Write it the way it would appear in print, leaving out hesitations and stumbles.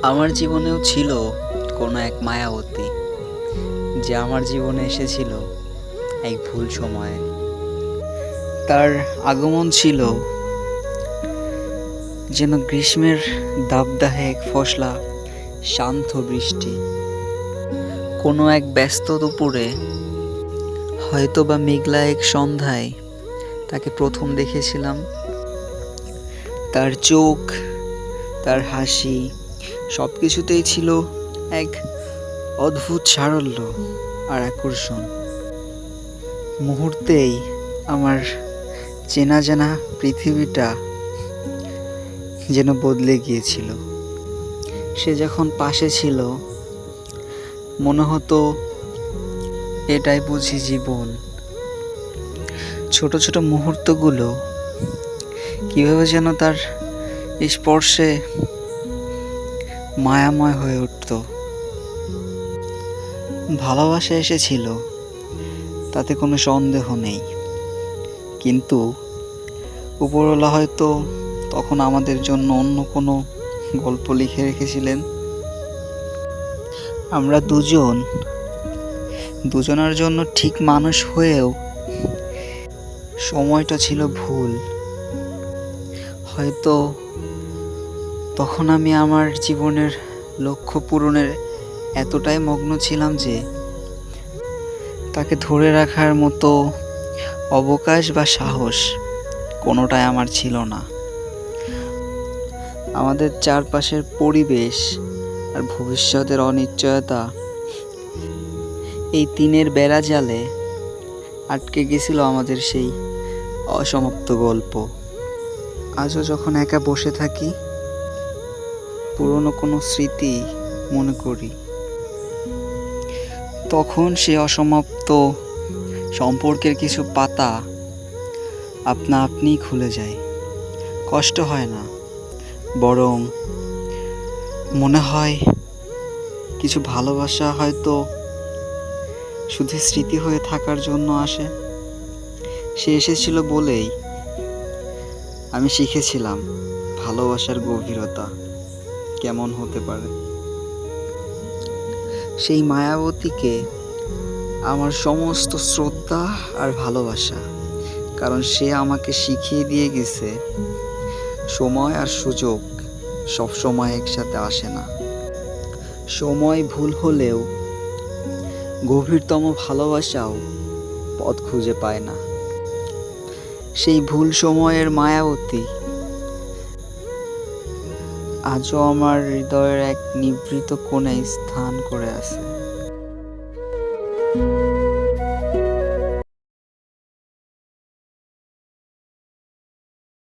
আমার জীবনেও ছিল কোনো এক মায়াবতী, যে আমার জীবনে এসেছিল এক ভুল সময়ে। তার আগমন ছিল যেন গ্রীষ্মের দাবদাহে এক ফসলা শান্ত বৃষ্টি। কোনো এক ব্যস্ত দুপুরে, হয়তো বা মেঘলা এক সন্ধ্যায় তাকে প্রথম দেখেছিলাম। তার চোখ, তার হাসি, সব কিছুতেই ছিল এক অদ্ভুত সারল্য আর আকর্ষণ। মুহূর্তেই আমার চেনা জানা পৃথিবীটা যেন বদলে গিয়েছিল। সে যখন পাশে ছিল, মনে হতো এটাই বুঝি জীবন। ছোট ছোট মুহূর্তগুলো কিভাবে যেন তার স্পর্শে মায়াময় হয়ে উঠত। ভালোবাসা এসেছিল, তাতে কোনো সন্দেহ নেই, কিন্তু উপরওয়ালা হয়তো তখন আমাদের জন্য অন্য কোনো গল্প লিখে রেখেছিলেন। আমরা দুজনের জন্য ঠিক মানুষ হয়েও সময়টা ছিল ভুল। হয়তো তখন আমি আমার জীবনের লক্ষ্য পূরণের এতটাই মগ্ন ছিলাম যে তাকে ধরে রাখার মতো অবকাশ বা সাহস কোনোটাই আমার ছিল না। আমাদের চারপাশের পরিবেশ আর ভবিষ্যতের অনিশ্চয়তা এই টিনের বেড়া জালে আটকে গেছিল আমাদের সেই অসমাপ্ত গল্প। আজও যখন একা বসে থাকি, পুরনো কোনো স্মৃতি মনে করি, তখন সে অসমাপ্ত সম্পর্কের কিছু পাতা আপনা আপনিই খুলে যায়। কষ্ট হয় না, বরং মনে হয় কিছু ভালোবাসা হয়তো শুধু স্মৃতি হয়ে থাকার জন্য আসে। সে এসেছিল বলেই আমি শিখেছিলাম ভালোবাসার গভীরতা কেমন হতে পারে। সেই মায়াবতীকে আমার সমস্ত শ্রদ্ধা আর ভালোবাসা, কারণ সে আমাকে শিখিয়ে দিয়ে গেছে সময় আর সুযোগ সব সময় একসাথে আসে না। সময় ভুল হলেও গভীরতম ভালোবাসাও পথ খুঁজে পায় না। সেই ভুল সময়ের মায়াবতী আজও আমার হৃদয়ের এক নিভৃত কোণে স্থান করে আছে।